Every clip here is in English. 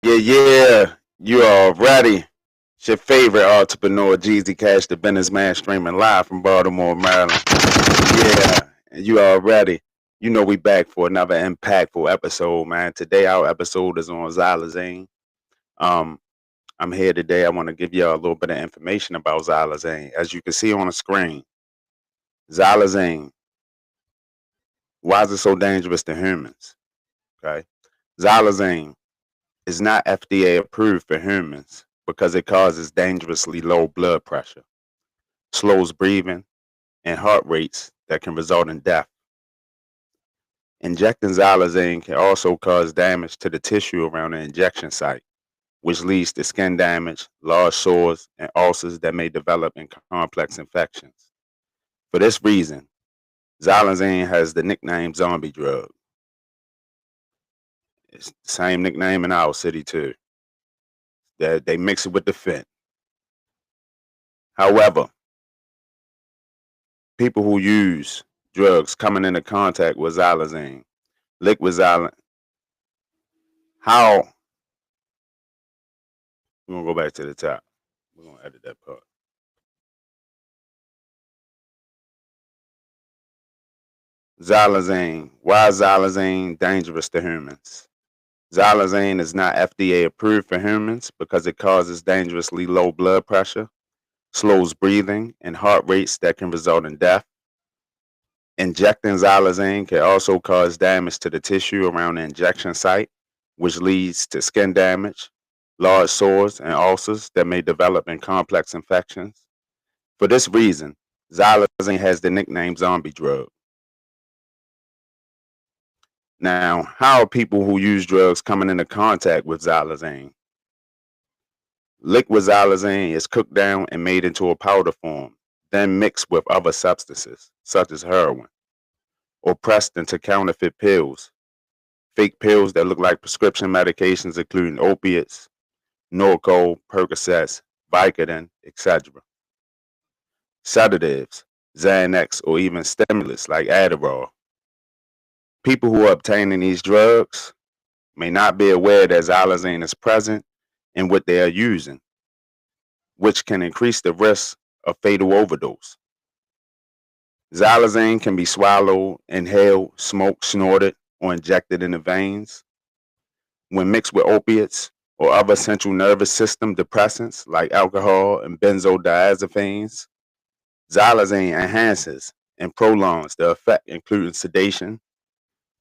Yeah, you are ready. It's your favorite entrepreneur, Jeezy Cash, the businessman, streaming live from Baltimore, Maryland. Yeah, and you are ready. You know we back for another impactful episode, man. Today our episode is on xylazine. Um, I'm here today. I want to give you a little bit of information about xylazine. As you can see on the screen, xylazine. Why is it so dangerous to humans? Okay, xylazine is not FDA approved for humans because it causes dangerously low blood pressure, slows breathing, and heart rates that can result in death. Injecting xylazine can also cause damage to the tissue around the injection site, which leads to skin damage, large sores, and ulcers that may develop in complex infections. For this reason, xylazine has the nickname zombie drug. It's the same nickname in our city too. That they mix it with the fent. However, people who use drugs coming into contact with xylazine, liquid xylazine, how, we're going to go back to the top. We're going to edit that part. Xylazine. Why is xylazine dangerous to humans? Xylazine is not FDA approved for humans because it causes dangerously low blood pressure, slows breathing, and heart rates that can result in death. Injecting xylazine can also cause damage to the tissue around the injection site, which leads to skin damage, large sores, and ulcers that may develop in complex infections. For this reason, xylazine has the nickname zombie drug. Now, how are people who use drugs coming into contact with xylazine? Liquid xylazine is cooked down and made into a powder form, then mixed with other substances, such as heroin, or pressed into counterfeit pills, fake pills that look like prescription medications, including opiates, Norco, Percocets, Vicodin, etc. Sedatives, Xanax, or even stimulants like Adderall. People who are obtaining these drugs may not be aware that xylazine is present in what they are using, which can increase the risk of fatal overdose. Xylazine can be swallowed, inhaled, smoked, snorted, or injected in the veins. When mixed with opiates or other central nervous system depressants like alcohol and benzodiazepines, xylazine enhances and prolongs the effect, including sedation,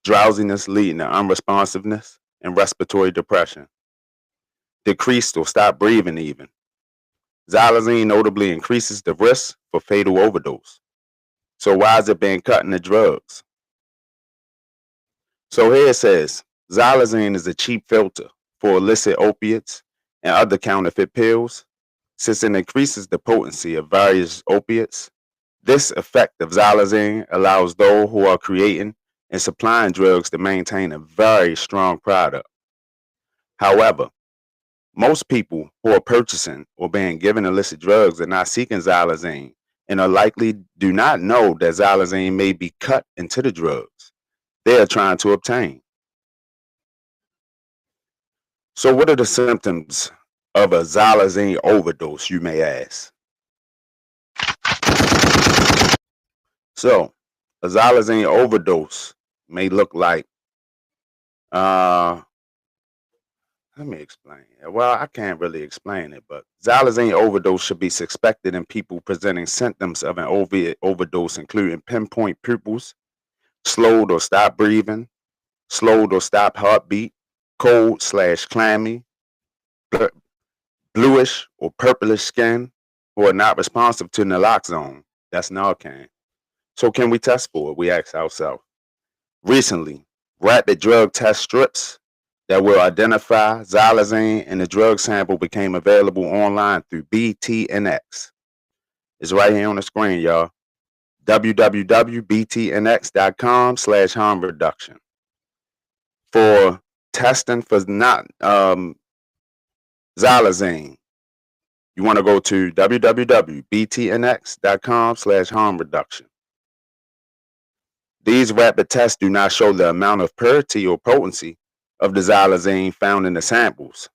drowsiness leading to unresponsiveness, and respiratory depression. Decreased or stopped breathing even. Xylazine notably increases the risk for fatal overdose. So why is it being cut into drugs? So here it says, xylazine is a cheap filter for illicit opiates and other counterfeit pills, since it increases the potency of various opiates. This effect of xylazine allows those who are creating and supplying drugs to maintain a very strong product. However, most people who are purchasing or being given illicit drugs are not seeking xylazine and are likely do not know that xylazine may be cut into the drugs they are trying to obtain. So, what are the symptoms of a xylazine overdose, you may ask? So, a xylazine overdose may look like, uh, let me explain. Well, I can't really explain it, but xylazine overdose should be suspected in people presenting symptoms of an opiate overdose, including pinpoint pupils, slowed or stopped breathing, slowed or stopped heartbeat, cold/clammy, bluish or purplish skin, who are not responsive to naloxone. That's Narcan. So can we test for it? We ask ourselves. Recently, rapid drug test strips that will identify xylazine and the drug sample became available online through BTNX. It's right here on the screen, y'all. www.btnx.com/harm reduction. For testing for not xylazine, you want to go to www.btnx.com/harm reduction. These rapid tests do not show the amount of purity or potency of the xylazine found in the samples,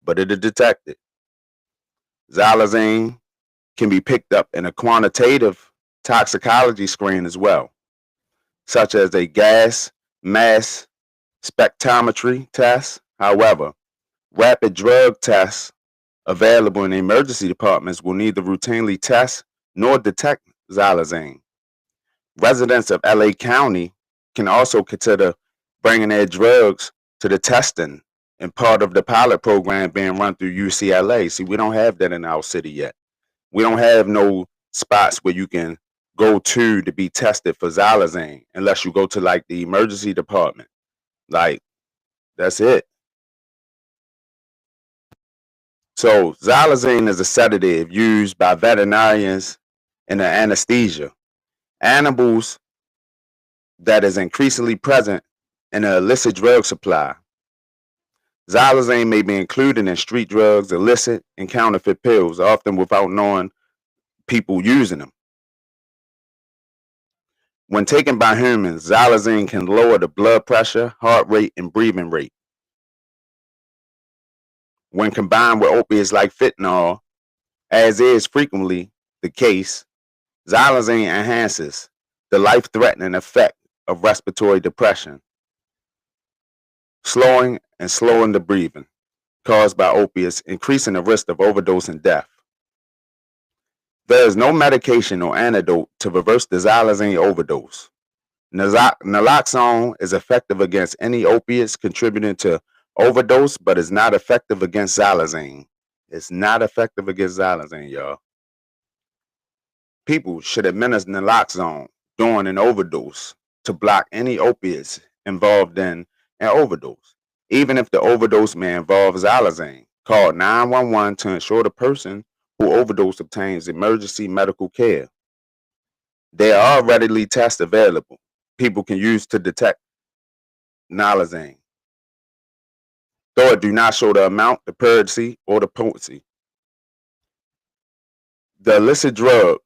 but it is detected. Xylazine can be picked up in a quantitative toxicology screen as well, such as a gas mass spectrometry test. However, rapid drug tests available in emergency departments will neither routinely test nor detect xylazine. Residents of LA County can also consider bringing their drugs to the testing and part of the pilot program being run through UCLA. See, we don't have that in our city yet. We don't have no spots where you can go to be tested for xylazine unless you go to like the emergency department. Like, that's it. So xylazine is a sedative used by veterinarians in the anesthesia. Animals that is increasingly present in the illicit drug supply. Xylazine may be included in street drugs, illicit, and counterfeit pills, often without knowing people using them. When taken by humans, xylazine can lower the blood pressure, heart rate, and breathing rate. When combined with opiates like fentanyl, as is frequently the case, xylazine enhances the life-threatening effect of respiratory depression, slowing the breathing caused by opiates, increasing the risk of overdose and death. There is no medication or antidote to reverse the xylazine overdose. Naloxone is effective against any opiates contributing to overdose, but is not effective against xylazine. It's not effective against xylazine, y'all. People should administer naloxone during an overdose to block any opiates involved in an overdose, even if the overdose may involve xylazine. Call 911 to ensure the person who overdosed obtains emergency medical care. There are readily tests available people can use to detect xylazine, though it do not show the amount, the purity, or the potency. The illicit drug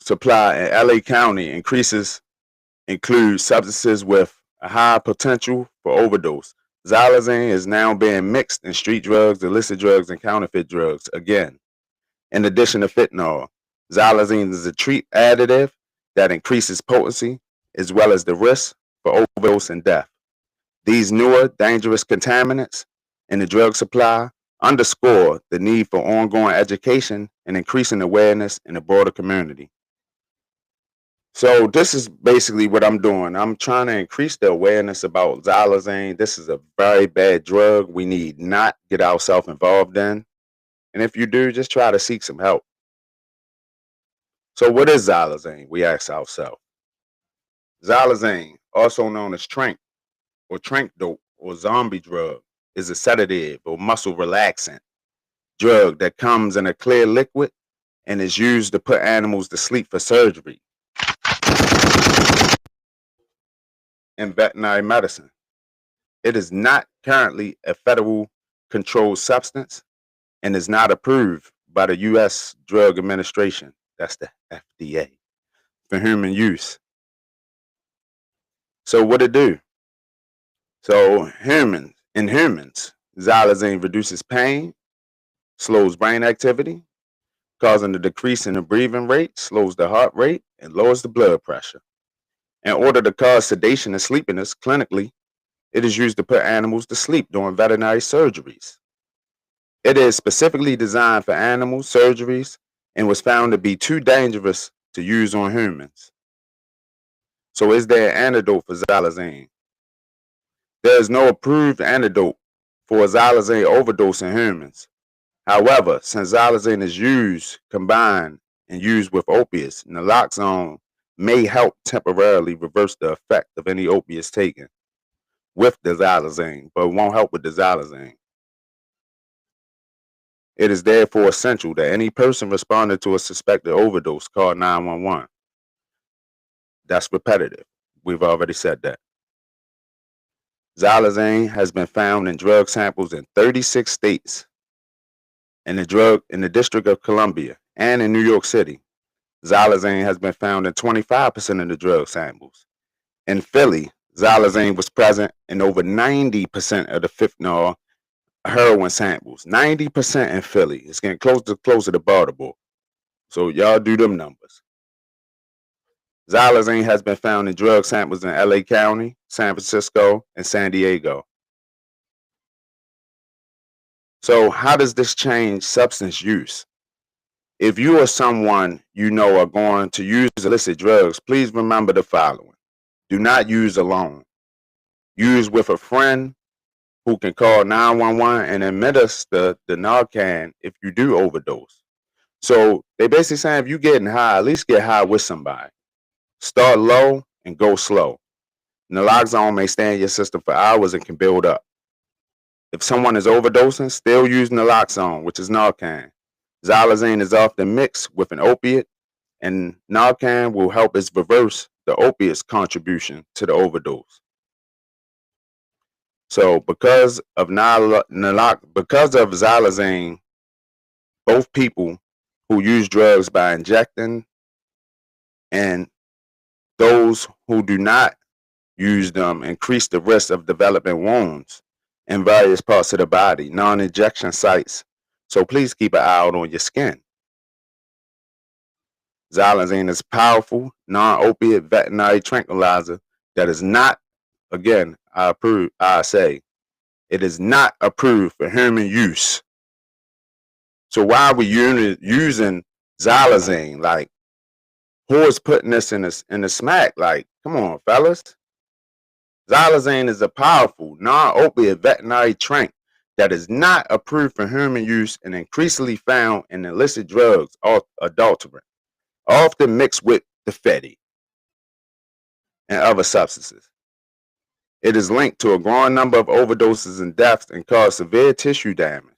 supply in LA County includes substances with a high potential for overdose. Xylazine is now being mixed in street drugs, illicit drugs, and counterfeit drugs again. In addition to fentanyl, xylazine is a treat additive that increases potency as well as the risk for overdose and death. These newer, dangerous contaminants in the drug supply underscore the need for ongoing education and increasing awareness in the broader community. So this is basically what I'm doing. I'm trying to increase the awareness about xylazine. This is a very bad drug we need not get ourselves involved in. And if you do, just try to seek some help. So what is xylazine? We ask ourselves. Xylazine, also known as tranq or trank dope or zombie drug, is a sedative or muscle relaxant drug that comes in a clear liquid and is used to put animals to sleep for surgery in veterinary medicine. It is not currently a federal controlled substance and is not approved by the U.S. Drug Administration, that's the FDA, for human use. So what it do? So in humans, xylazine reduces pain, slows brain activity, causing a decrease in the breathing rate, slows the heart rate, and lowers the blood pressure. In order to cause sedation and sleepiness clinically, it is used to put animals to sleep during veterinary surgeries. It is specifically designed for animal surgeries and was found to be too dangerous to use on humans. So is there an antidote for xylazine? There is no approved antidote for xylazine overdose in humans. However, since xylazine is used combined and used with opiates, naloxone may help temporarily reverse the effect of any opiates taken with the xylazine, but it won't help with the xylazine. It is therefore essential that any person responding to a suspected overdose call 911. That's repetitive. We've already said that. Xylazine has been found in drug samples in 36 states, in the District of Columbia, and in New York City. Xylazine has been found in 25% of the drug samples. In Philly, xylazine was present in over 90% of the fentanyl heroin samples. 90% in Philly. It's getting closer to Baltimore. So y'all do them numbers. Xylazine has been found in drug samples in LA County, San Francisco, and San Diego. So how does this change substance use? If you or someone you know are going to use illicit drugs, please remember the following. Do not use alone. Use with a friend who can call 911 and administer the Narcan if you do overdose. So they basically saying if you getting high, at least get high with somebody. Start low and go slow. Naloxone may stay in your system for hours and can build up. If someone is overdosing, still use naloxone, which is Narcan. Xylazine is often mixed with an opiate, and Narcan will help us reverse the opiate's contribution to the overdose. So because of Xylazine, both people who use drugs by injecting and those who do not use them increase the risk of developing wounds in various parts of the body, non-injection sites. So please keep an eye out on your skin. Xylazine is a powerful, non-opiate veterinary tranquilizer that is not, again, I say, it is not approved for human use. So why are we using Xylazine? Like, who is putting this in the smack? Like, come on, fellas. Xylazine is a powerful, non-opiate veterinary tranq that is not approved for human use and increasingly found in illicit drugs or adulterant, often mixed with confetti and other substances. It is linked to a growing number of overdoses and deaths and causes severe tissue damage.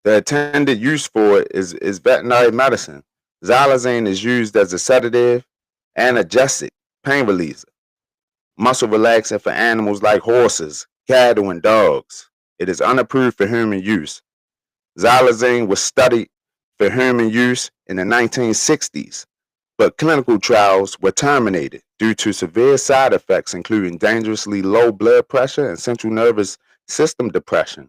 The intended use for it is veterinary medicine. Xylazine is used as a sedative, analgesic, pain reliever, muscle relaxant for animals like horses, cattle, and dogs. It is unapproved for human use. Xylazine was studied for human use in the 1960s, but clinical trials were terminated due to severe side effects, including dangerously low blood pressure and central nervous system depression.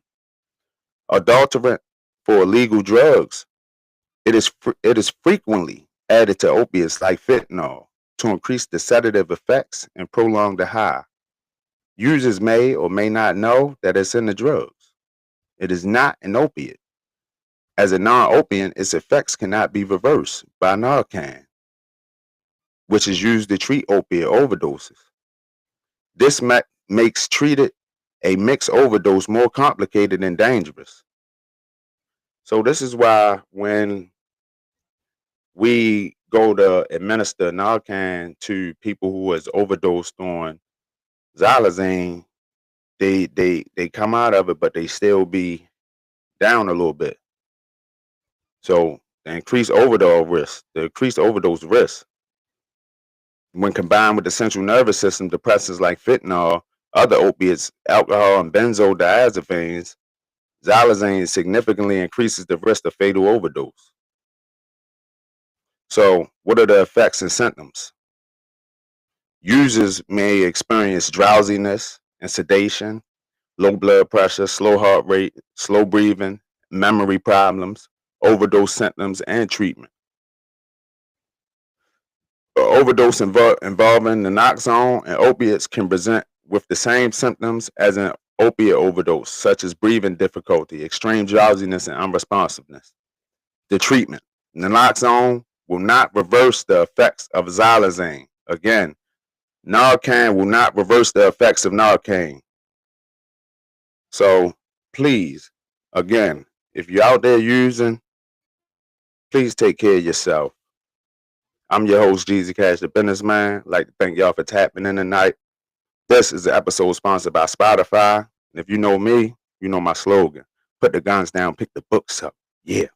Adulterant for illegal drugs. It is frequently added to opiates like fentanyl to increase the sedative effects and prolong the high. Users may or may not know that it's in the drugs. It is not an opiate. As a non-opiate, its effects cannot be reversed by Narcan, which is used to treat opiate overdoses. This makes treated a mixed overdose more complicated and dangerous. So this is why when we go to administer Narcan to people who has overdosed on Xylazine, they come out of it, but they still be down a little bit. So the increased overdose risk, when combined with the central nervous system depressants like fentanyl, other opiates, alcohol, and benzodiazepines, Xylazine significantly increases the risk of fatal overdose. So what are the effects and symptoms? Users may experience drowsiness and sedation, low blood pressure, slow heart rate, slow breathing, memory problems, overdose symptoms, and treatment. Overdose involving naloxone and opiates can present with the same symptoms as an opiate overdose, such as breathing difficulty, extreme drowsiness, and unresponsiveness. The treatment. Naloxone will not reverse the effects of Xylazine. Again, Narcan will not reverse the effects of Narcan. So please, again, if you're out there using, please take care of yourself. I'm your host, Jeezy Cash, the businessman. I'd like to thank y'all for tapping in tonight. This is an episode sponsored by Spotify. And if you know me, you know my slogan. Put the guns down, pick the books up. Yeah.